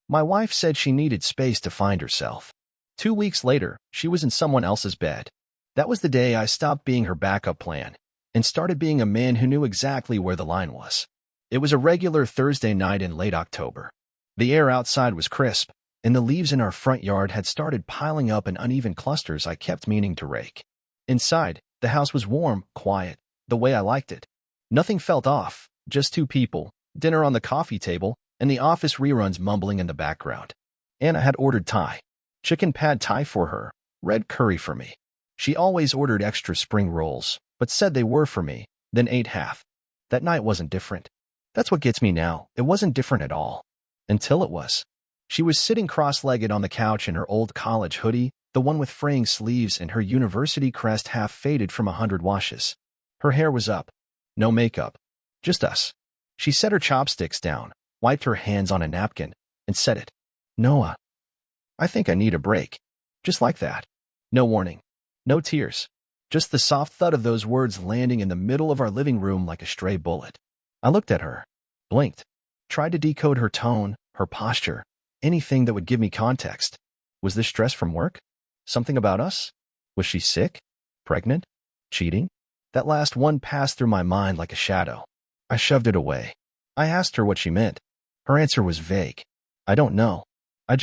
My wife said she needed space to find herself. 2 weeks later, she was in someone else's bed. That was the day I stopped being her backup plan and started being a man who knew exactly where the line was. It was a regular Thursday night in late October. The air outside was crisp, and the leaves in our front yard had started piling up in uneven clusters I kept meaning to rake. Inside, the house was warm, quiet, the way I liked it. Nothing felt off, just two people, dinner on the coffee table, and the office reruns mumbling in the background. Anna had ordered Thai. Chicken pad Thai for her, red curry for me. She always ordered extra spring rolls, but said they were for me, then ate half. That night wasn't different. That's what gets me now. It wasn't different at all. Until it was. She was sitting cross-legged on the couch in her old college hoodie, the one with fraying sleeves and her university crest half faded from 100 washes. Her hair was up. No makeup. Just us. She set her chopsticks down, wiped her hands on a napkin, and said it. Noah, I think I need a break. Just like that. No warning. No tears. Just the soft thud of those words landing in the middle of our living room like a stray bullet. I looked at her, blinked, tried to decode her tone, her posture, anything that would give me context. Was this stress from work? Something about us? Was she sick? Pregnant? Cheating? That last one passed through my mind like a shadow. I shoved it away. I asked her what she meant. Her answer was vague. I don't know. I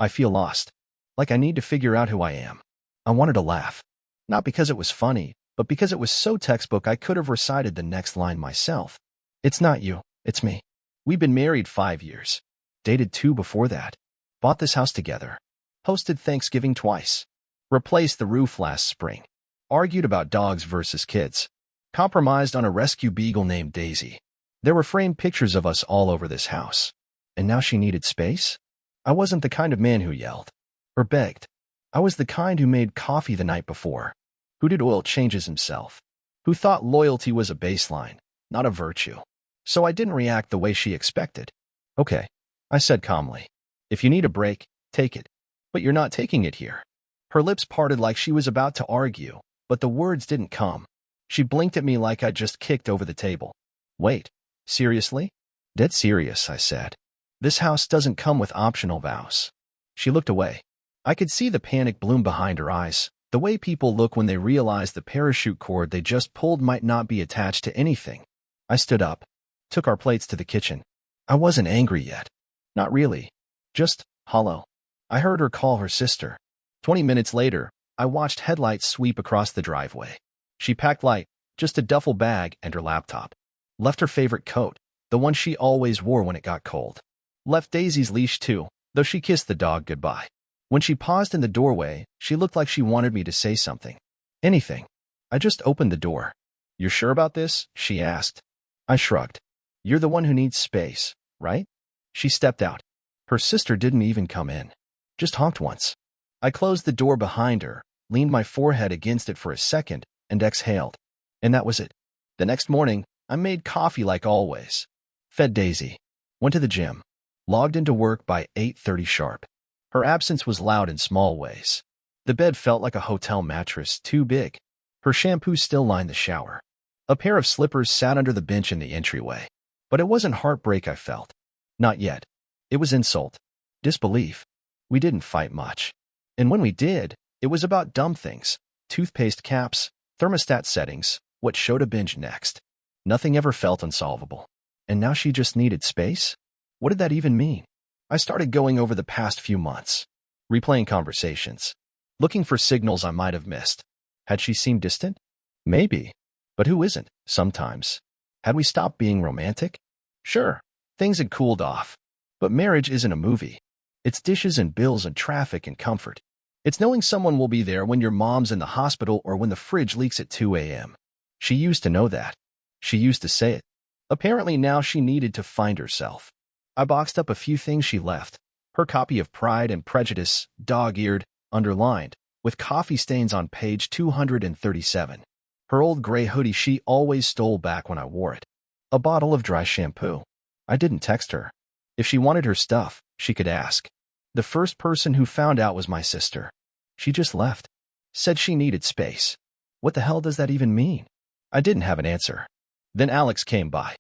feel lost. Like I need to figure out who I am. I wanted to laugh. Not because it was funny, but because it was so textbook I could have recited the next line myself. It's not you, it's me. We've been married 5 years. Dated 2 before that. Bought this house together. Hosted Thanksgiving twice. Replaced the roof last spring. Argued about dogs versus kids. Compromised on a rescue beagle named Daisy. There were framed pictures of us all over this house. And now she needed space? I wasn't the kind of man who yelled. Or begged. I was the kind who made coffee the night before. Who did oil changes himself. Who thought loyalty was a baseline, not a virtue. So I didn't react the way she expected. Okay, I said calmly. If you need a break, take it. But you're not taking it here. Her lips parted like she was about to argue, but the words didn't come. She blinked at me like I'd just kicked over the table. Wait, seriously? Dead serious, I said. This house doesn't come with optional vows. She looked away. I could see the panic bloom behind her eyes, the way people look when they realize the parachute cord they just pulled might not be attached to anything. I stood up, took our plates to the kitchen. I wasn't angry yet. Not really. Just hollow. I heard her call her sister. 20 minutes later, I watched headlights sweep across the driveway. She packed light, just a duffel bag and her laptop. Left her favorite coat, the one she always wore when it got cold. Left Daisy's leash too, though she kissed the dog goodbye. When she paused in the doorway, she looked like she wanted me to say something. Anything. I just opened the door. You're sure about this? She asked. I shrugged. You're the one who needs space, right? She stepped out. Her sister didn't even come in. Just honked once. I closed the door behind her, leaned my forehead against it for a second, and exhaled. And that was it. The next morning, I made coffee like always. Fed Daisy. Went to the gym. Logged into work by 8:30 sharp. Her absence was loud in small ways. The bed felt like a hotel mattress, too big. Her shampoo still lined the shower. A pair of slippers sat under the bench in the entryway. But it wasn't heartbreak I felt. Not yet. It was insult. Disbelief. We didn't fight much. And when we did, it was about dumb things. Toothpaste caps, thermostat settings, what show to binge next. Nothing ever felt unsolvable. And now she just needed space? What did that even mean? I started going over the past few months, replaying conversations, looking for signals I might have missed. Had she seemed distant? Maybe. But who isn't, sometimes? Had we stopped being romantic? Sure, things had cooled off. But marriage isn't a movie. It's dishes and bills and traffic and comfort. It's knowing someone will be there when your mom's in the hospital or when the fridge leaks at 2 a.m. She used to know that. She used to say it. Apparently now she needed to find herself. I boxed up a few things she left. Her copy of Pride and Prejudice, dog-eared, underlined, with coffee stains on page 237. Her old gray hoodie she always stole back when I wore it. A bottle of dry shampoo. I didn't text her. If she wanted her stuff, she could ask. The first person who found out was my sister. She just left. Said she needed space. What the hell does that even mean? I didn't have an answer. Then Alex came by.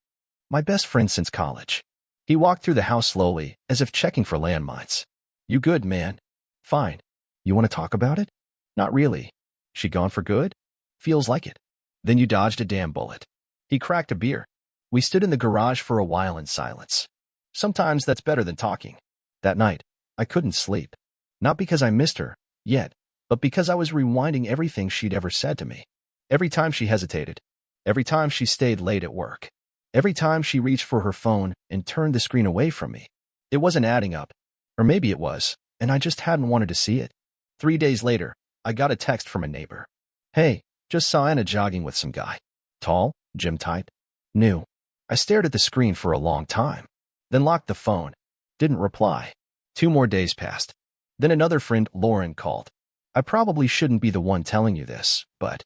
My best friend since college. He walked through the house slowly, as if checking for landmines. You good, man? Fine. You want to talk about it? Not really. She gone for good? Feels like it. Then you dodged a damn bullet. He cracked a beer. We stood in the garage for a while in silence. Sometimes that's better than talking. That night, I couldn't sleep. Not because I missed her, yet, but because I was rewinding everything she'd ever said to me. Every time she hesitated. Every time she stayed late at work. Every time she reached for her phone and turned the screen away from me. It wasn't adding up. Or maybe it was, and I just hadn't wanted to see it. 3 days later, I got a text from a neighbor. Hey, just saw Anna jogging with some guy. Tall, gym type. New. I stared at the screen for a long time. Then locked the phone. Didn't reply. 2 more days passed. Then another friend, Lauren, called. I probably shouldn't be the one telling you this, but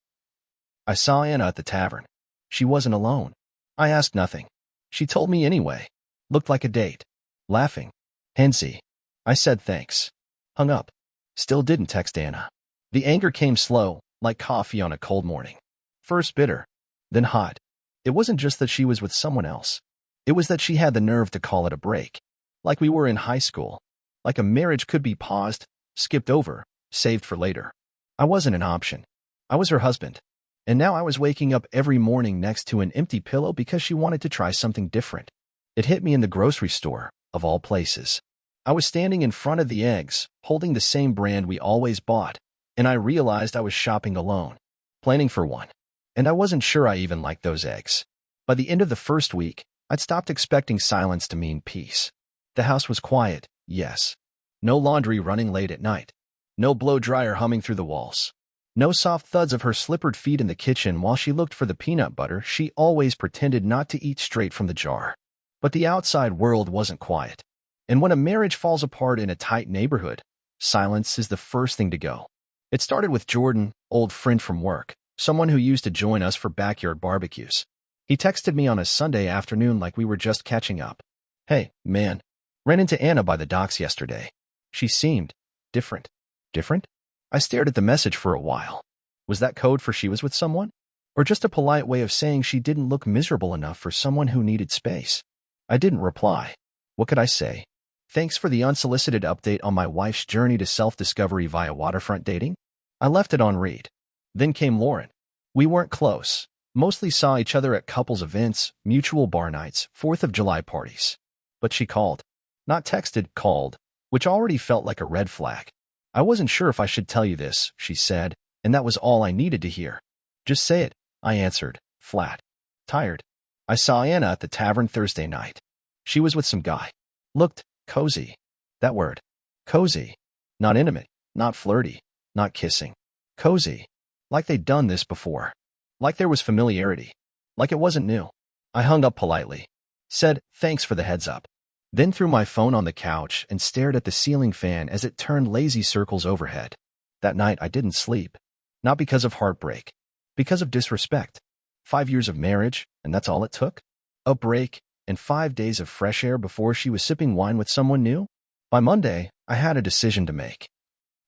I saw Anna at the tavern. She wasn't alone. I asked nothing. She told me anyway. Looked like a date. Laughing. Hensy. I said thanks. Hung up. Still didn't text Anna. The anger came slow, like coffee on a cold morning. First bitter, then hot. It wasn't just that she was with someone else. It was that she had the nerve to call it a break. Like we were in high school. Like a marriage could be paused, skipped over, saved for later. I wasn't an option. I was her husband. And now I was waking up every morning next to an empty pillow because she wanted to try something different. It hit me in the grocery store, of all places. I was standing in front of the eggs, holding the same brand we always bought, and I realized I was shopping alone, planning for one. And I wasn't sure I even liked those eggs. By the end of the first week, I'd stopped expecting silence to mean peace. The house was quiet, yes. No laundry running late at night. No blow dryer humming through the walls. No soft thuds of her slippered feet in the kitchen while she looked for the peanut butter she always pretended not to eat straight from the jar. But the outside world wasn't quiet. And when a marriage falls apart in a tight neighborhood, silence is the first thing to go. It started with Jordan, old friend from work, someone who used to join us for backyard barbecues. He texted me on a Sunday afternoon like we were just catching up. Hey, man, ran into Anna by the docks yesterday. She seemed different. Different? I stared at the message for a while. Was that code for she was with someone? Or just a polite way of saying she didn't look miserable enough for someone who needed space? I didn't reply. What could I say? Thanks for the unsolicited update on my wife's journey to self-discovery via waterfront dating. I left it on read. Then came Lauren. We weren't close. Mostly saw each other at couples events, mutual bar nights, 4th of July parties. But she called. Not texted, called, which already felt like a red flag. I wasn't sure if I should tell you this, she said, and that was all I needed to hear. Just say it, I answered, flat. Tired. I saw Anna at the tavern Thursday night. She was with some guy. Looked cozy. That word. Cozy. Not intimate, not flirty, not kissing. Cozy. Like they'd done this before. Like there was familiarity. Like it wasn't new. I hung up politely. Said, thanks for the heads up. Then threw my phone on the couch and stared at the ceiling fan as it turned lazy circles overhead. That night I didn't sleep. Not because of heartbreak. Because of disrespect. 5 years of marriage, and that's all it took? A break, and 5 days of fresh air before she was sipping wine with someone new? By Monday, I had a decision to make.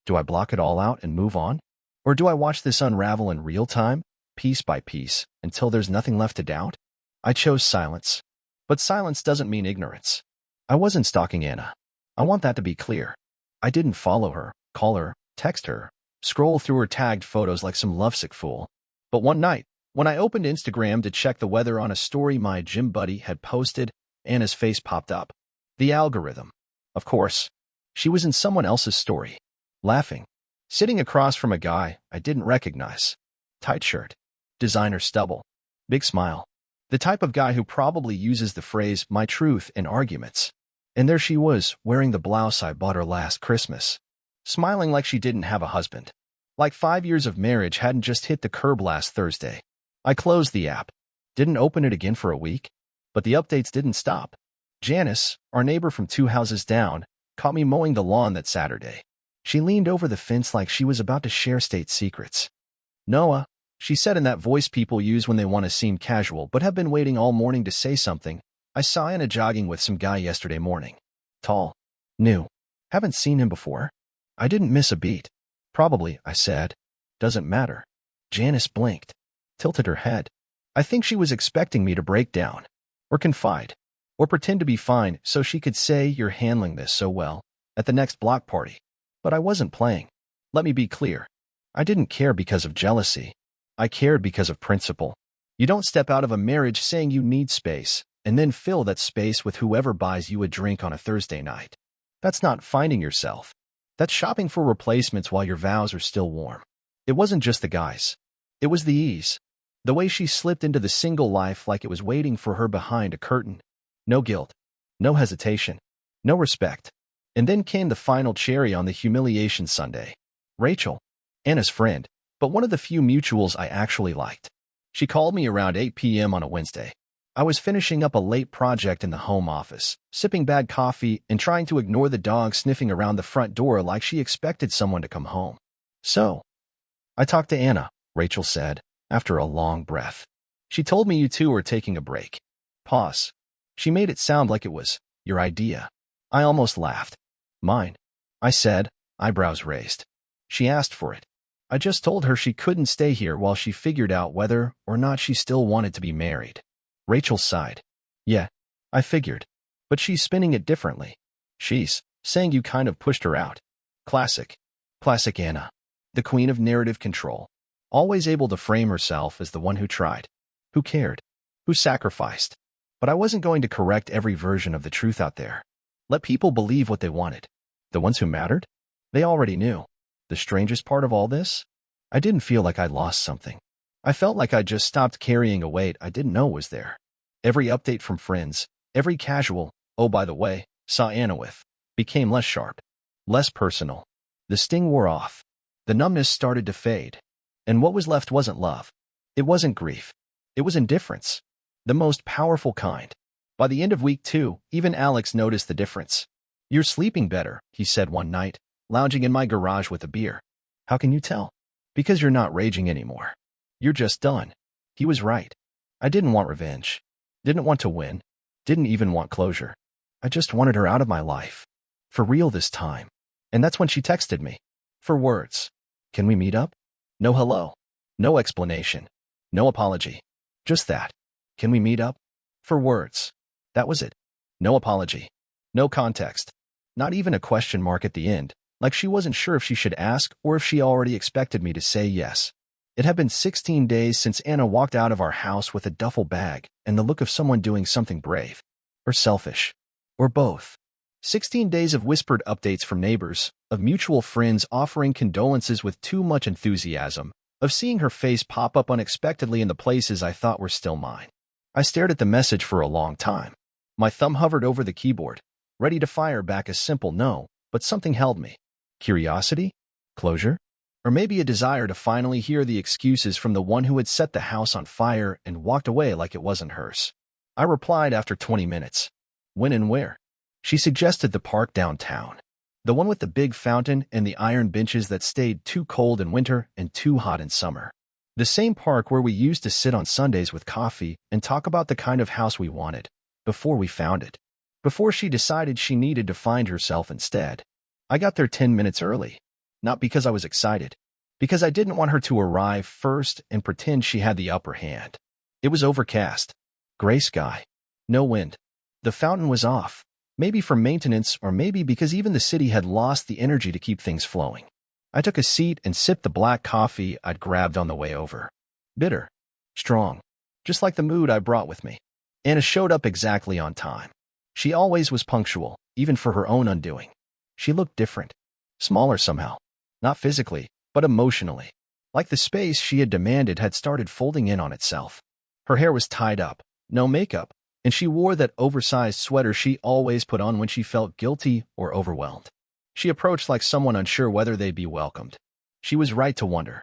Do I block it all out and move on? Or do I watch this unravel in real time, piece by piece, until there's nothing left to doubt? I chose silence. But silence doesn't mean ignorance. I wasn't stalking Anna. I want that to be clear. I didn't follow her, call her, text her, scroll through her tagged photos like some lovesick fool. But one night, when I opened Instagram to check the weather on a story my gym buddy had posted, Anna's face popped up. The algorithm. Of course. She was in someone else's story. Laughing. Sitting across from a guy I didn't recognize. Tight shirt. Designer stubble. Big smile. The type of guy who probably uses the phrase, my truth, in arguments. And there she was, wearing the blouse I bought her last Christmas. Smiling like she didn't have a husband. Like 5 years of marriage hadn't just hit the curb last Thursday. I closed the app. Didn't open it again for a week. But the updates didn't stop. Janice, our neighbor from 2 houses down, caught me mowing the lawn that Saturday. She leaned over the fence like she was about to share state secrets. Noah, she said in that voice people use when they want to seem casual but have been waiting all morning to say something, I saw Anna jogging with some guy yesterday morning. Tall. New. Haven't seen him before. I didn't miss a beat. Probably, I said. Doesn't matter. Janice blinked. Tilted her head. I think she was expecting me to break down. Or confide. Or pretend to be fine so she could say you're handling this so well at the next block party. But I wasn't playing. Let me be clear. I didn't care because of jealousy. I cared because of principle. You don't step out of a marriage saying you need space and then fill that space with whoever buys you a drink on a Thursday night. That's not finding yourself. That's shopping for replacements while your vows are still warm. It wasn't just the guys. It was the ease. The way she slipped into the single life like it was waiting for her behind a curtain. No guilt. No hesitation. No respect. And then came the final cherry on the humiliation sundae. Rachel. Anna's friend, but one of the few mutuals I actually liked. She called me around 8 p.m. on a Wednesday. I was finishing up a late project in the home office, sipping bad coffee and trying to ignore the dog sniffing around the front door like she expected someone to come home. So, I talked to Anna, Rachel said, after a long breath. She told me you two were taking a break. Pause. She made it sound like it was your idea. I almost laughed. Mine, I said, eyebrows raised. She asked for it. I just told her she couldn't stay here while she figured out whether or not she still wanted to be married. Rachel sighed. Yeah, I figured. But she's spinning it differently. She's saying you kind of pushed her out. Classic. Classic Anna. The queen of narrative control. Always able to frame herself as the one who tried, who cared, who sacrificed. But I wasn't going to correct every version of the truth out there. Let people believe what they wanted. The ones who mattered? They already knew. The strangest part of all this? I didn't feel like I'd lost something. I felt like I'd just stopped carrying a weight I didn't know was there. Every update from friends, every casual, oh by the way, saw Anna with, became less sharp, less personal. The sting wore off. The numbness started to fade. And what was left wasn't love. It wasn't grief. It was indifference. The most powerful kind. By the end of week 2, even Alex noticed the difference. You're sleeping better, he said one night, lounging in my garage with a beer. How can you tell? Because you're not raging anymore. You're just done. He was right. I didn't want revenge. Didn't want to win. Didn't even want closure. I just wanted her out of my life. For real this time. And that's when she texted me. 4 words. Can we meet up? No hello. No explanation. No apology. Just that. Can we meet up? 4 words. That was it. No apology. No context. Not even a question mark at the end, like she wasn't sure if she should ask or if she already expected me to say yes. It had been 16 days since Anna walked out of our house with a duffel bag and the look of someone doing something brave. Or selfish. Or both. 16 days of whispered updates from neighbors, of mutual friends offering condolences with too much enthusiasm, of seeing her face pop up unexpectedly in the places I thought were still mine. I stared at the message for a long time. My thumb hovered over the keyboard, ready to fire back a simple no, but something held me. Curiosity? Closure? Or maybe a desire to finally hear the excuses from the one who had set the house on fire and walked away like it wasn't hers. I replied after 20 minutes. When and where? She suggested the park downtown. The one with the big fountain and the iron benches that stayed too cold in winter and too hot in summer. The same park where we used to sit on Sundays with coffee and talk about the kind of house we wanted, before we found it. Before she decided she needed to find herself instead. I got there 10 minutes early. Not because I was excited. Because I didn't want her to arrive first and pretend she had the upper hand. It was overcast. Gray sky. No wind. The fountain was off. Maybe for maintenance or maybe because even the city had lost the energy to keep things flowing. I took a seat and sipped the black coffee I'd grabbed on the way over. Bitter. Strong. Just like the mood I brought with me. Anna showed up exactly on time. She always was punctual, even for her own undoing. She looked different. Smaller somehow. Not physically, but emotionally. Like the space she had demanded had started folding in on itself. Her hair was tied up, no makeup, and she wore that oversized sweater she always put on when she felt guilty or overwhelmed. She approached like someone unsure whether they'd be welcomed. She was right to wonder.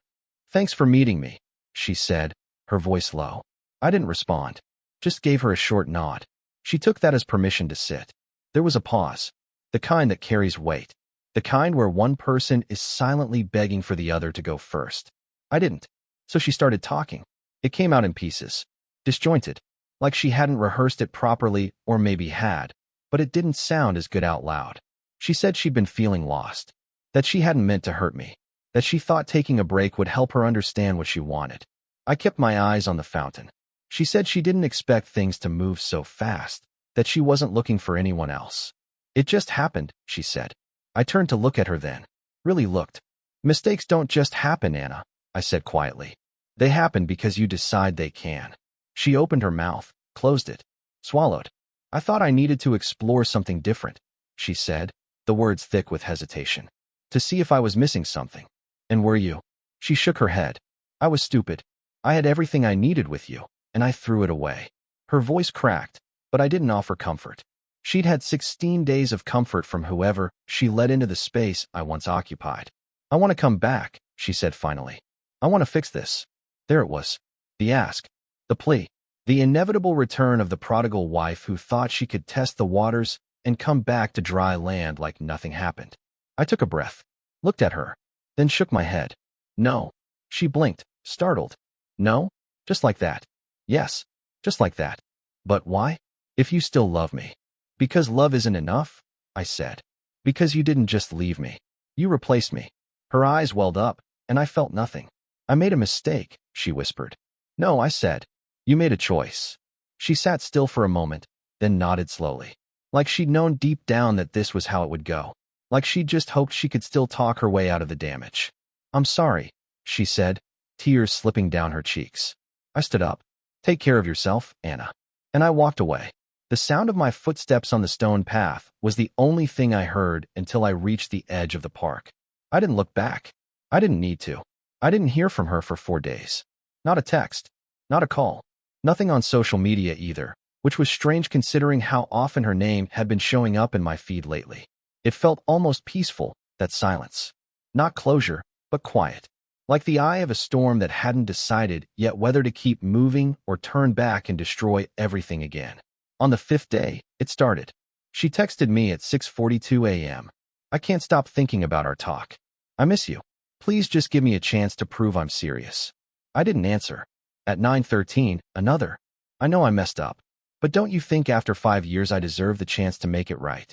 Thanks for meeting me, she said, her voice low. I didn't respond, just gave her a short nod. She took that as permission to sit. There was a pause, the kind that carries weight, the kind where one person is silently begging for the other to go first. I didn't, so she started talking. It came out in pieces, disjointed, like she hadn't rehearsed it properly or maybe had, but it didn't sound as good out loud. She said she'd been feeling lost, that she hadn't meant to hurt me, that she thought taking a break would help her understand what she wanted. I kept my eyes on the fountain. She said she didn't expect things to move so fast, that she wasn't looking for anyone else. It just happened, she said. I turned to look at her then. Really looked. Mistakes don't just happen, Anna, I said quietly. They happen because you decide they can. She opened her mouth, closed it, swallowed. I thought I needed to explore something different, she said, the words thick with hesitation. To see if I was missing something. And were you? She shook her head. I was stupid. I had everything I needed with you, and I threw it away. Her voice cracked, but I didn't offer comfort. She'd had 16 days of comfort from whoever she let into the space I once occupied. I want to come back, she said finally. I want to fix this. There it was. The ask. The plea. The inevitable return of the prodigal wife who thought she could test the waters and come back to dry land like nothing happened. I took a breath, looked at her, then shook my head. No. She blinked, startled. No? Just like that. Yes. Just like that. But why? If you still love me. Because love isn't enough, I said. Because you didn't just leave me. You replaced me. Her eyes welled up, and I felt nothing. I made a mistake, she whispered. No, I said. You made a choice. She sat still for a moment, then nodded slowly. Like she'd known deep down that this was how it would go. Like she'd just hoped she could still talk her way out of the damage. I'm sorry, she said, tears slipping down her cheeks. I stood up. Take care of yourself, Anna. And I walked away. The sound of my footsteps on the stone path was the only thing I heard until I reached the edge of the park. I didn't look back. I didn't need to. I didn't hear from her for 4 days. Not a text. Not a call. Nothing on social media either, which was strange considering how often her name had been showing up in my feed lately. It felt almost peaceful, that silence. Not closure, but quiet. Like the eye of a storm that hadn't decided yet whether to keep moving or turn back and destroy everything again. On the 5th day, it started. She texted me at 6:42 a.m. I can't stop thinking about our talk. I miss you. Please just give me a chance to prove I'm serious. I didn't answer. At 9:13, another. I know I messed up. But don't you think after 5 years I deserve the chance to make it right?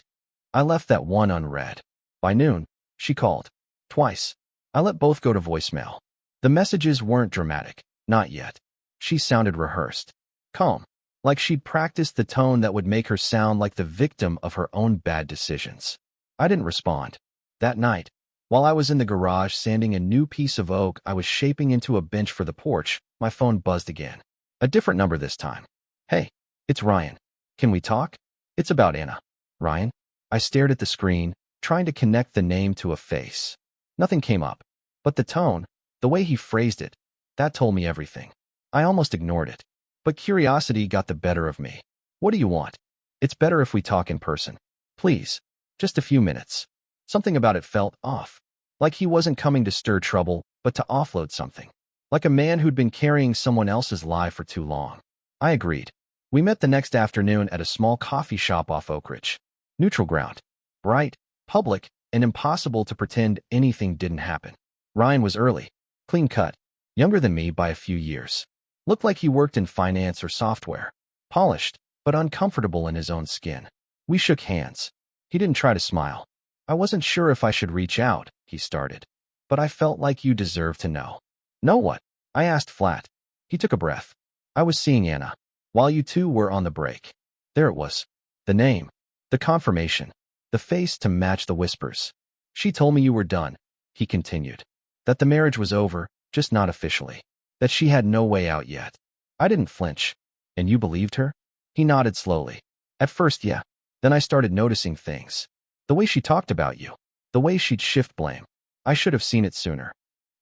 I left that one unread. By noon, she called. Twice. I let both go to voicemail. The messages weren't dramatic. Not yet. She sounded rehearsed. Calm. Like she'd practiced the tone that would make her sound like the victim of her own bad decisions. I didn't respond. That night, while I was in the garage sanding a new piece of oak I was shaping into a bench for the porch, my phone buzzed again. A different number this time. Hey, it's Ryan. Can we talk? It's about Anna. Ryan? I stared at the screen, trying to connect the name to a face. Nothing came up. But the tone, the way he phrased it, that told me everything. I almost ignored it. But curiosity got the better of me. What do you want? It's better if we talk in person. Please. Just a few minutes. Something about it felt off. Like he wasn't coming to stir trouble, but to offload something. Like a man who'd been carrying someone else's lie for too long. I agreed. We met the next afternoon at a small coffee shop off Oak Ridge. Neutral ground. Bright, public, and impossible to pretend anything didn't happen. Ryan was early, clean-cut, younger than me by a few years. Looked like he worked in finance or software. Polished, but uncomfortable in his own skin. We shook hands. He didn't try to smile. I wasn't sure if I should reach out, he started. But I felt like you deserved to know. Know what? I asked flat. He took a breath. I was seeing Anna, while you two were on the break. There it was. The name. The confirmation. The face to match the whispers. She told me you were done, he continued. That the marriage was over, just not officially. That she had no way out yet. I didn't flinch. And you believed her? He nodded slowly. At first, yeah. Then I started noticing things. The way she talked about you. The way she'd shift blame. I should have seen it sooner.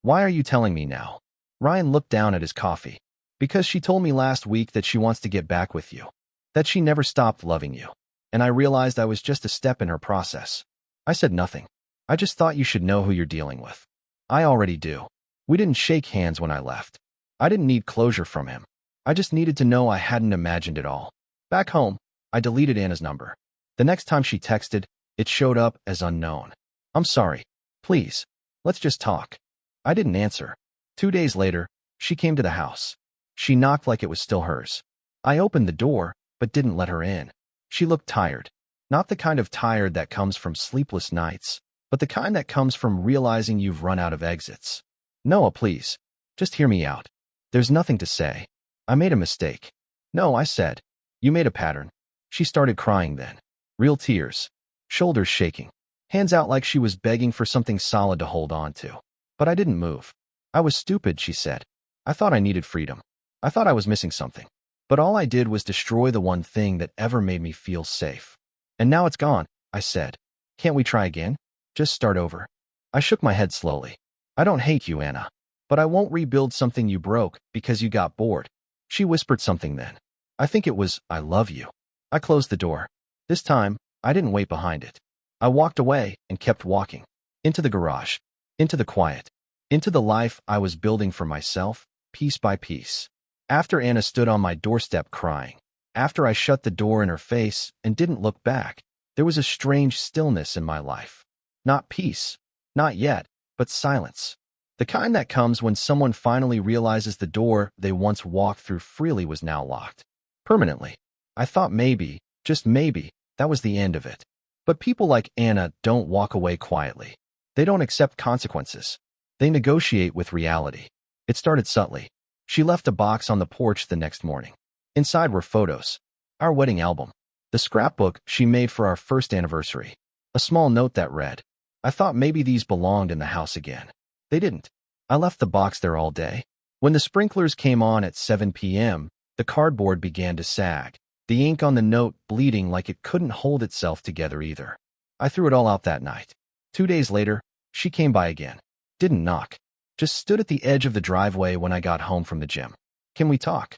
Why are you telling me now? Ryan looked down at his coffee. Because she told me last week that she wants to get back with you. That she never stopped loving you. And I realized I was just a step in her process. I said nothing. I just thought you should know who you're dealing with. I already do. We didn't shake hands when I left. I didn't need closure from him. I just needed to know I hadn't imagined it all. Back home, I deleted Anna's number. The next time she texted, it showed up as unknown. I'm sorry. Please. Let's just talk. I didn't answer. 2 days later, she came to the house. She knocked like it was still hers. I opened the door, but didn't let her in. She looked tired. Not the kind of tired that comes from sleepless nights, but the kind that comes from realizing you've run out of exits. Noah, please. Just hear me out. There's nothing to say. I made a mistake. No, I said. You made a pattern. She started crying then. Real tears. Shoulders shaking. Hands out like she was begging for something solid to hold on to. But I didn't move. I was stupid, she said. I thought I needed freedom. I thought I was missing something. But all I did was destroy the one thing that ever made me feel safe. And now it's gone, I said. Can't we try again? Just start over. I shook my head slowly. I don't hate you, Anna. But I won't rebuild something you broke because you got bored. She whispered something then. I think it was, I love you. I closed the door. This time, I didn't wait behind it. I walked away and kept walking. Into the garage. Into the quiet. Into the life I was building for myself, piece by piece. After Anna stood on my doorstep crying, after I shut the door in her face and didn't look back, there was a strange stillness in my life. Not peace. Not yet, but silence. The kind that comes when someone finally realizes the door they once walked through freely was now locked. Permanently. I thought maybe, just maybe, that was the end of it. But people like Anna don't walk away quietly. They don't accept consequences. They negotiate with reality. It started subtly. She left a box on the porch the next morning. Inside were photos. Our wedding album. The scrapbook she made for our first anniversary. A small note that read, I thought maybe these belonged in the house again. They didn't. I left the box there all day. When the sprinklers came on at 7 p.m., the cardboard began to sag, the ink on the note bleeding like it couldn't hold itself together either. I threw it all out that night. 2 days later, she came by again. Didn't knock. Just stood at the edge of the driveway when I got home from the gym. Can we talk?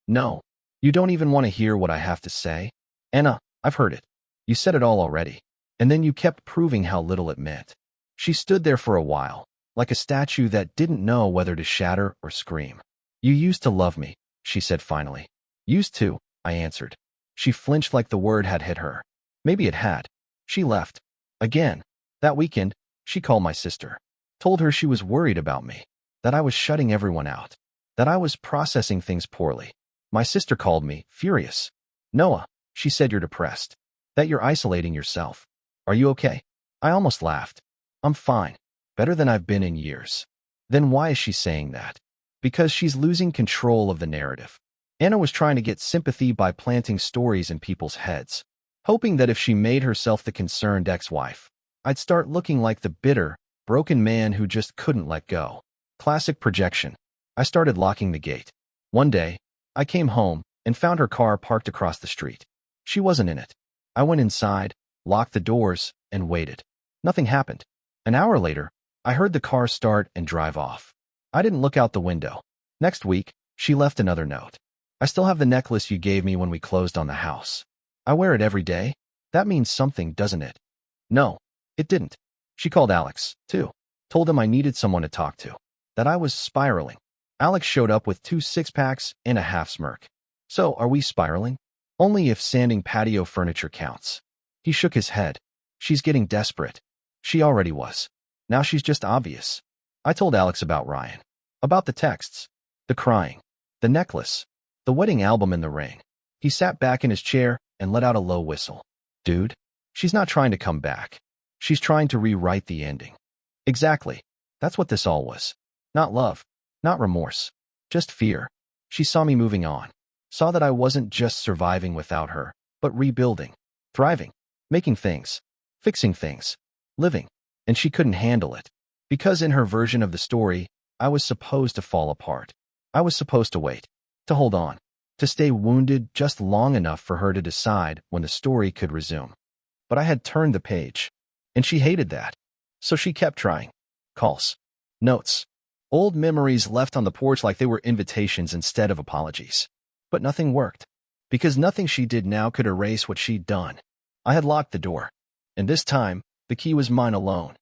No. You don't even want to hear what I have to say? Anna, I've heard it. You said it all already. And then you kept proving how little it meant. She stood there for a while, like a statue that didn't know whether to shatter or scream. You used to love me, she said finally. Used to, I answered. She flinched like the word had hit her. Maybe it had. She left. Again. That weekend, she called my sister. Told her she was worried about me. That I was shutting everyone out. That I was processing things poorly. My sister called me, furious. Noah, she said, you're depressed. That you're isolating yourself. Are you okay? I almost laughed. I'm fine. Better than I've been in years. Then why is she saying that? Because she's losing control of the narrative. Anna was trying to get sympathy by planting stories in people's heads, hoping that if she made herself the concerned ex-wife, I'd start looking like the bitter, broken man who just couldn't let go. Classic projection. I started locking the gate. One day, I came home and found her car parked across the street. She wasn't in it. I went inside, locked the doors, and waited. Nothing happened. An hour later, I heard the car start and drive off. I didn't look out the window. Next week, she left another note. I still have the necklace you gave me when we closed on the house. I wear it every day. That means something, doesn't it? No, it didn't. She called Alex, too. Told him I needed someone to talk to. That I was spiraling. Alex showed up with 2 six-packs and a half smirk. So, are we spiraling? Only if sanding patio furniture counts. He shook his head. She's getting desperate. She already was. Now she's just obvious. I told Alex about Ryan. About the texts. The crying. The necklace. The wedding album and the ring. He sat back in his chair and let out a low whistle. Dude, she's not trying to come back. She's trying to rewrite the ending. Exactly. That's what this all was. Not love. Not remorse. Just fear. She saw me moving on. Saw that I wasn't just surviving without her, but rebuilding. Thriving. Making things. Fixing things. Living. And she couldn't handle it. Because in her version of the story, I was supposed to fall apart. I was supposed to wait. To hold on. To stay wounded just long enough for her to decide when the story could resume. But I had turned the page. And she hated that. So she kept trying. Calls. Notes. Old memories left on the porch like they were invitations instead of apologies. But nothing worked. Because nothing she did now could erase what she'd done. I had locked the door. And this time, the key was mine alone.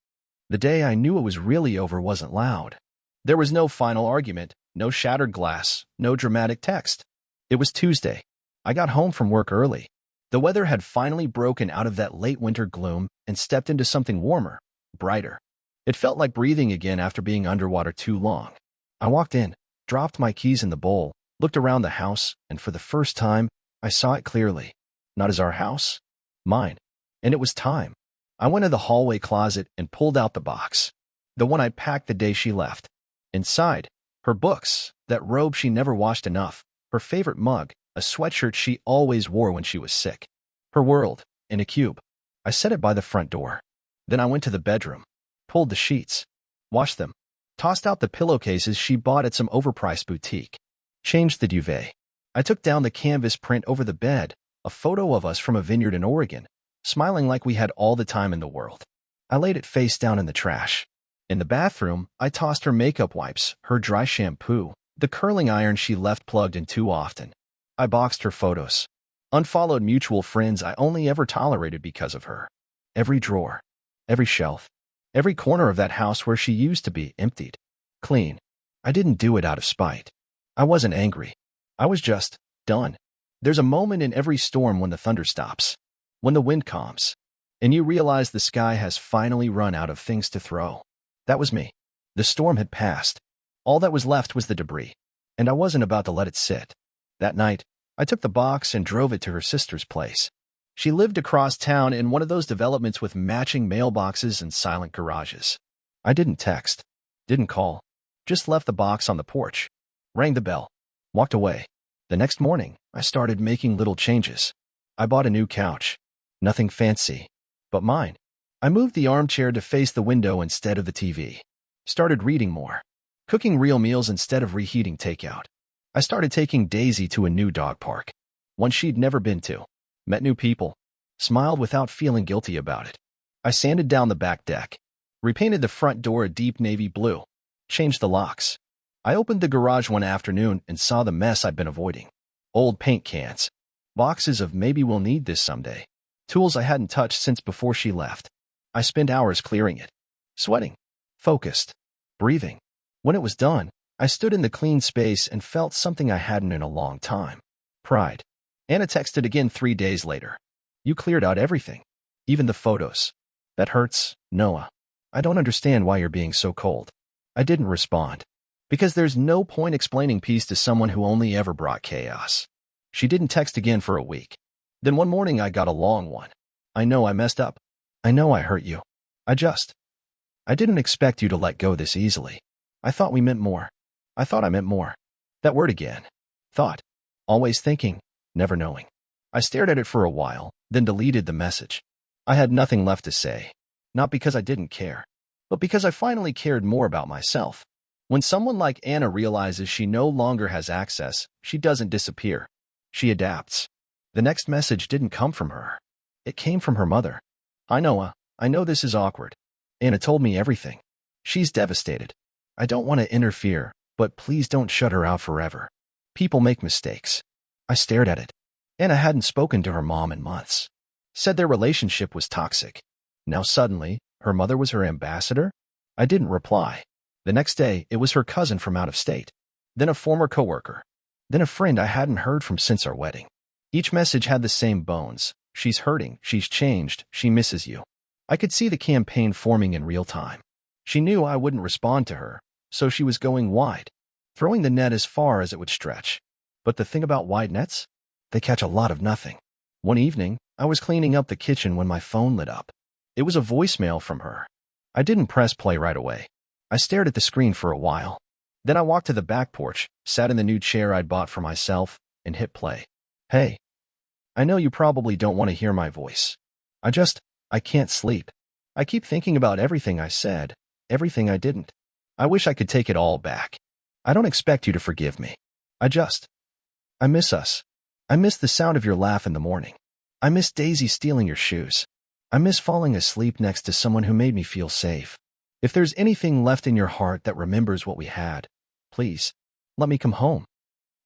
The day I knew it was really over wasn't loud. There was no final argument, no shattered glass, no dramatic text. It was Tuesday. I got home from work early. The weather had finally broken out of that late winter gloom and stepped into something warmer, brighter. It felt like breathing again after being underwater too long. I walked in, dropped my keys in the bowl, looked around the house, and for the first time, I saw it clearly. Not as our house. Mine. And it was time. I went to the hallway closet and pulled out the box. The one I'd packed the day she left. Inside, her books, that robe she never washed enough, her favorite mug, a sweatshirt she always wore when she was sick. Her world, in a cube. I set it by the front door. Then I went to the bedroom, pulled the sheets, washed them, tossed out the pillowcases she bought at some overpriced boutique, changed the duvet. I took down the canvas print over the bed, a photo of us from a vineyard in Oregon, smiling like we had all the time in the world. I laid it face down in the trash. In the bathroom, I tossed her makeup wipes, her dry shampoo, the curling iron she left plugged in too often. I boxed her photos. Unfollowed mutual friends I only ever tolerated because of her. Every drawer, every shelf, every corner of that house where she used to be emptied. Clean. I didn't do it out of spite. I wasn't angry. I was just done. There's a moment in every storm when the thunder stops, when the wind calms, and you realize the sky has finally run out of things to throw. That was me. The storm had passed. All that was left was the debris, and I wasn't about to let it sit. That night, I took the box and drove it to her sister's place. She lived across town in one of those developments with matching mailboxes and silent garages. I didn't text, didn't call, just left the box on the porch, rang the bell, walked away. The next morning, I started making little changes. I bought a new couch. Nothing fancy, but mine. I moved the armchair to face the window instead of the TV. Started reading more. Cooking real meals instead of reheating takeout. I started taking Daisy to a new dog park, one she'd never been to. Met new people. Smiled without feeling guilty about it. I sanded down the back deck. Repainted the front door a deep navy blue. Changed the locks. I opened the garage one afternoon and saw the mess I'd been avoiding. Old paint cans. Boxes of maybe we'll need this someday. Tools I hadn't touched since before she left. I spent hours clearing it. Sweating. Focused. Breathing. When it was done, I stood in the clean space and felt something I hadn't in a long time. Pride. Anna texted again 3 days later. You cleared out everything. Even the photos. That hurts, Noah. I don't understand why you're being so cold. I didn't respond. Because there's no point explaining peace to someone who only ever brought chaos. She didn't text again for a week. Then one morning I got a long one. I know I messed up. I know I hurt you. I didn't expect you to let go this easily. I thought we meant more. I thought I meant more. That word again. Thought. Always thinking, never knowing. I stared at it for a while, then deleted the message. I had nothing left to say. Not because I didn't care, but because I finally cared more about myself. When someone like Anna realizes she no longer has access, she doesn't disappear. She adapts. The next message didn't come from her. It came from her mother. Hi Noah, I know this is awkward. Anna told me everything. She's devastated. I don't want to interfere, but please don't shut her out forever. People make mistakes. I stared at it. Anna hadn't spoken to her mom in months. Said their relationship was toxic. Now suddenly, her mother was her ambassador? I didn't reply. The next day, it was her cousin from out of state. Then a former coworker. Then a friend I hadn't heard from since our wedding. Each message had the same bones. She's hurting, she's changed, she misses you. I could see the campaign forming in real time. She knew I wouldn't respond to her, so she was going wide, throwing the net as far as it would stretch. But the thing about wide nets? They catch a lot of nothing. One evening, I was cleaning up the kitchen when my phone lit up. It was a voicemail from her. I didn't press play right away. I stared at the screen for a while. Then I walked to the back porch, sat in the new chair I'd bought for myself, and hit play. Hey. I know you probably don't want to hear my voice. I can't sleep. I keep thinking about everything I said, everything I didn't. I wish I could take it all back. I don't expect you to forgive me. I miss us. I miss the sound of your laugh in the morning. I miss Daisy stealing your shoes. I miss falling asleep next to someone who made me feel safe. If there's anything left in your heart that remembers what we had, please, let me come home.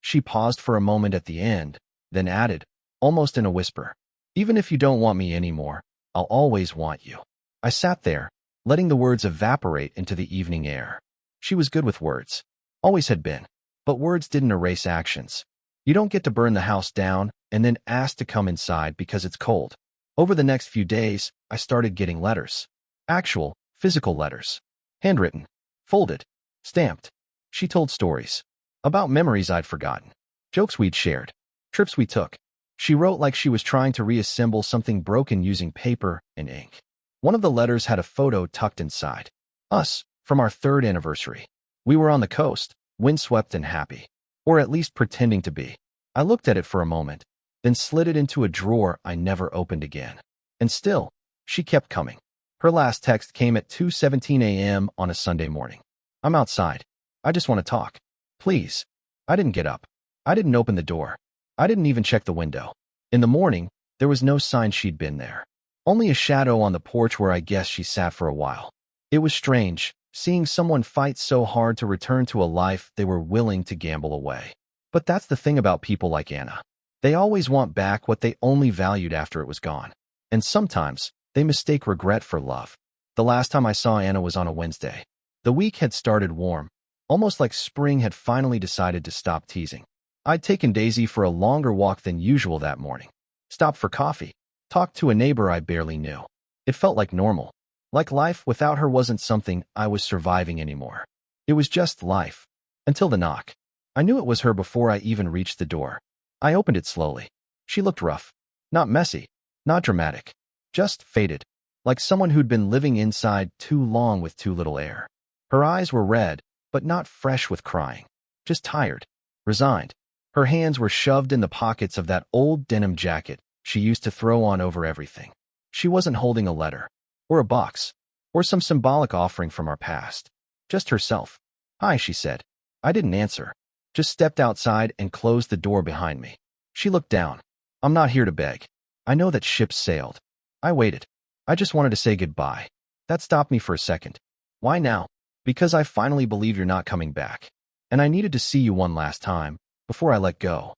She paused for a moment at the end, then added, almost in a whisper, even if you don't want me anymore, I'll always want you. I sat there, letting the words evaporate into the evening air. She was good with words. Always had been. But words didn't erase actions. You don't get to burn the house down and then ask to come inside because it's cold. Over the next few days, I started getting letters. Actual, physical letters. Handwritten. Folded. Stamped. She told stories. About memories I'd forgotten. Jokes we'd shared. Trips we took. She wrote like she was trying to reassemble something broken using paper and ink. One of the letters had a photo tucked inside. Us, from our 3rd anniversary. We were on the coast, windswept and happy. Or at least pretending to be. I looked at it for a moment. then slid it into a drawer I never opened again. And still, she kept coming. Her last text came at 2:17 a.m. on a Sunday morning. I'm outside. I just want to talk. Please. I didn't get up. I didn't open the door. I didn't even check the window. In the morning, there was no sign she'd been there. Only a shadow on the porch where I guess she sat for a while. It was strange, seeing someone fight so hard to return to a life they were willing to gamble away. But that's the thing about people like Anna. They always want back what they only valued after it was gone. And sometimes, they mistake regret for love. The last time I saw Anna was on a Wednesday. The week had started warm, almost like spring had finally decided to stop teasing. I'd taken Daisy for a longer walk than usual that morning. Stopped for coffee. Talked to a neighbor I barely knew. It felt like normal. Like life without her wasn't something I was surviving anymore. It was just life. Until the knock. I knew it was her before I even reached the door. I opened it slowly. She looked rough. Not messy. Not dramatic. Just faded. Like someone who'd been living inside too long with too little air. Her eyes were red, but not fresh with crying. Just tired. Resigned. Her hands were shoved in the pockets of that old denim jacket she used to throw on over everything. She wasn't holding a letter. Or a box. Or some symbolic offering from our past. Just herself. Hi, she said. I didn't answer. Just stepped outside and closed the door behind me. She looked down. I'm not here to beg. I know that ships sailed. I waited. I just wanted to say goodbye. That stopped me for a second. Why now? Because I finally believe you're not coming back. And I needed to see you one last time, before I let go.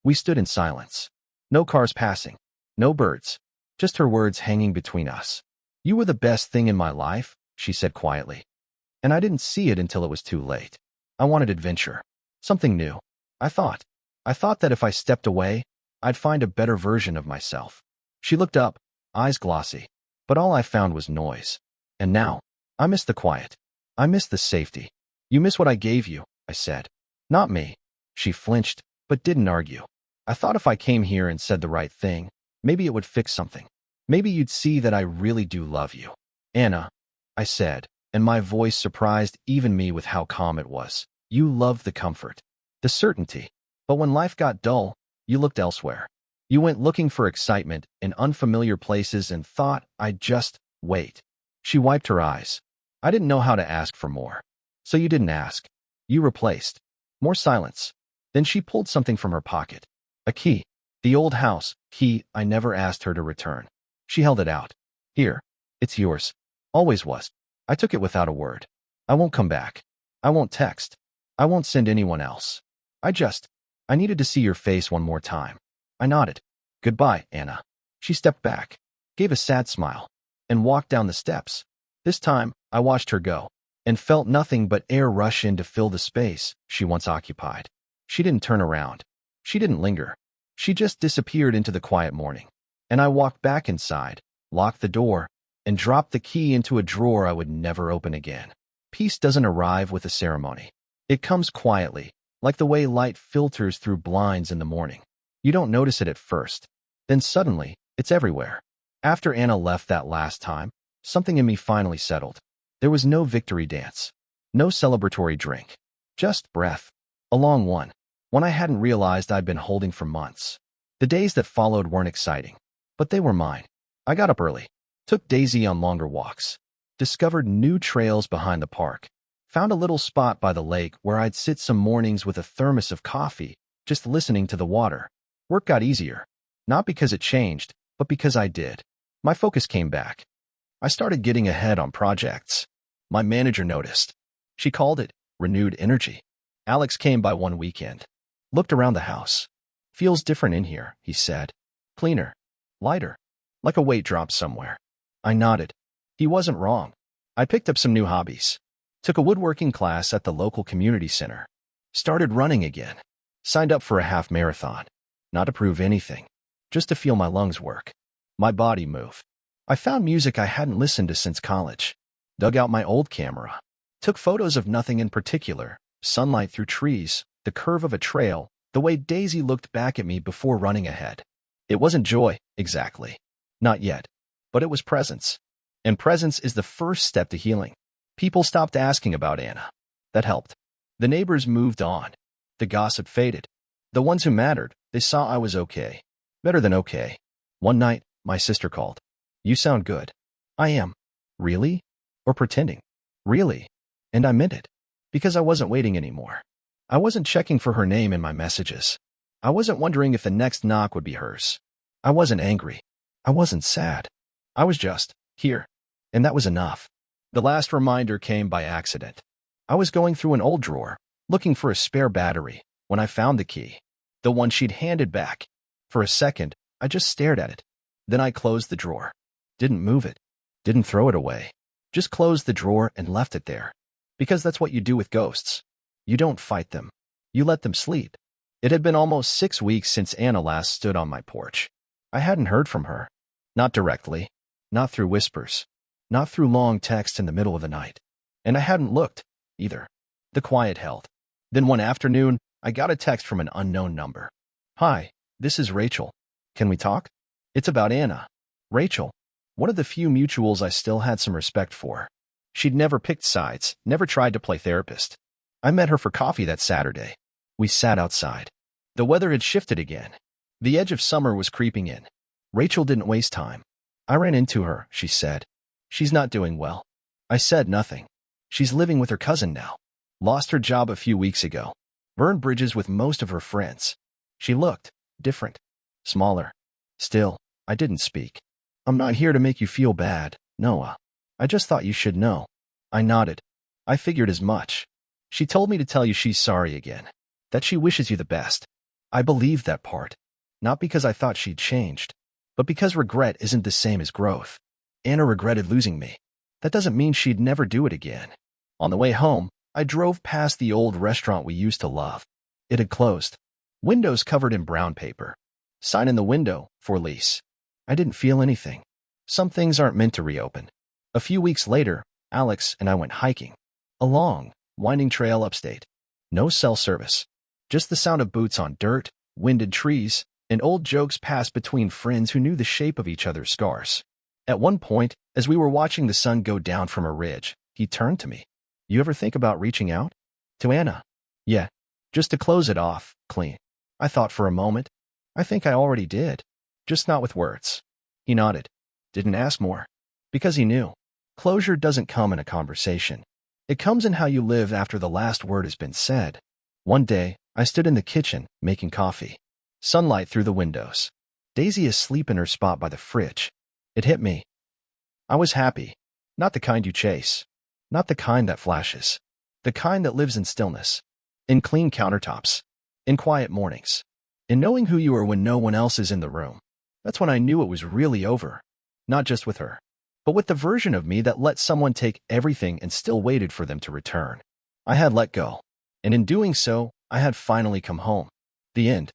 We stood in silence. No cars passing. No birds. Just her words hanging between us. You were the best thing in my life, she said quietly. And I didn't see it until it was too late. I wanted adventure. Something new. I thought that if I stepped away, I'd find a better version of myself. She looked up, eyes glossy. But all I found was noise. And now, I miss the quiet. I miss the safety. You miss what I gave you, I said. Not me. She flinched, but didn't argue. I thought if I came here and said the right thing, maybe it would fix something. Maybe you'd see that I really do love you. Anna, I said, and my voice surprised even me with how calm it was. You loved the comfort, the certainty. But when life got dull, you looked elsewhere. You went looking for excitement in unfamiliar places and thought I'd just wait. She wiped her eyes. I didn't know how to ask for more. So you didn't ask. You replaced. More silence. Then she pulled something from her pocket. A key. The old house key I never asked her to return. She held it out. Here. It's yours. Always was. I took it without a word. I won't come back. I won't text. I won't send anyone else. I needed to see your face one more time. I nodded. Goodbye, Anna. She stepped back, gave a sad smile, and walked down the steps. This time, I watched her go, and felt nothing but air rush in to fill the space she once occupied. She didn't turn around. She didn't linger. She just disappeared into the quiet morning. And I walked back inside, locked the door, and dropped the key into a drawer I would never open again. Peace doesn't arrive with a ceremony. It comes quietly, like the way light filters through blinds in the morning. You don't notice it at first. Then suddenly, it's everywhere. After Anna left that last time, something in me finally settled. There was no victory dance. No celebratory drink. Just breath. A long one. One I hadn't realized I'd been holding for months. The days that followed weren't exciting. But they were mine. I got up early. Took Daisy on longer walks. Discovered new trails behind the park. Found a little spot by the lake where I'd sit some mornings with a thermos of coffee, just listening to the water. Work got easier. Not because it changed, but because I did. My focus came back. I started getting ahead on projects. My manager noticed. She called it renewed energy. Alex came by one weekend. Looked around the house. Feels different in here, he said. Cleaner. Lighter. Like a weight dropped somewhere. I nodded. He wasn't wrong. I picked up some new hobbies. Took a woodworking class at the local community center. Started running again. Signed up for a half marathon. Not to prove anything. Just to feel my lungs work. My body move. I found music I hadn't listened to since college. Dug out my old camera. Took photos of nothing in particular. Sunlight through trees, the curve of a trail, the way Daisy looked back at me before running ahead. It wasn't joy, exactly. Not yet. But it was presence. And presence is the first step to healing. People stopped asking about Anna. That helped. The neighbors moved on. The gossip faded. The ones who mattered, they saw I was okay. Better than okay. One night, my sister called. You sound good. I am. Really? Or pretending? Really. And I meant it. Because I wasn't waiting anymore. I wasn't checking for her name in my messages. I wasn't wondering if the next knock would be hers. I wasn't angry. I wasn't sad. I was just here. And that was enough. The last reminder came by accident. I was going through an old drawer, looking for a spare battery, when I found the key. The one she'd handed back. For a second, I just stared at it. Then I closed the drawer. Didn't move it. Didn't throw it away. Just closed the drawer and left it there. Because that's what you do with ghosts. You don't fight them. You let them sleep. It had been almost 6 weeks since Anna last stood on my porch. I hadn't heard from her. Not directly. Not through whispers. Not through long texts in the middle of the night. And I hadn't looked, either. The quiet held. Then one afternoon, I got a text from an unknown number. Hi, this is Rachel. Can we talk? It's about Anna. Rachel. One of the few mutuals I still had some respect for. She'd never picked sides, never tried to play therapist. I met her for coffee that Saturday. We sat outside. The weather had shifted again. The edge of summer was creeping in. Rachel didn't waste time. I ran into her, she said. She's not doing well. I said nothing. She's living with her cousin now. Lost her job a few weeks ago. Burned bridges with most of her friends. She looked different. Smaller. Still, I didn't speak. I'm not here to make you feel bad, Noah. I just thought you should know. I nodded. I figured as much. She told me to tell you she's sorry again. That she wishes you the best. I believed that part. Not because I thought she'd changed, but because regret isn't the same as growth. Anna regretted losing me. That doesn't mean she'd never do it again. On the way home, I drove past the old restaurant we used to love. It had closed. Windows covered in brown paper. Sign in the window, for lease. I didn't feel anything. Some things aren't meant to reopen. A few weeks later, Alex and I went hiking. A long, winding trail upstate. No cell service. Just the sound of boots on dirt, winded trees, and old jokes passed between friends who knew the shape of each other's scars. At one point, as we were watching the sun go down from a ridge, he turned to me. You ever think about reaching out? To Anna? Yeah. Just to close it off, clean. I thought for a moment. I think I already did. Just not with words. He nodded. Didn't ask more. Because he knew. Closure doesn't come in a conversation. It comes in how you live after the last word has been said. One day, I stood in the kitchen, making coffee. Sunlight through the windows. Daisy asleep in her spot by the fridge. It hit me. I was happy. Not the kind you chase. Not the kind that flashes. The kind that lives in stillness. In clean countertops. In quiet mornings. In knowing who you are when no one else is in the room. That's when I knew it was really over. Not just with her, but with the version of me that let someone take everything and still waited for them to return. I had let go. And in doing so, I had finally come home. The end.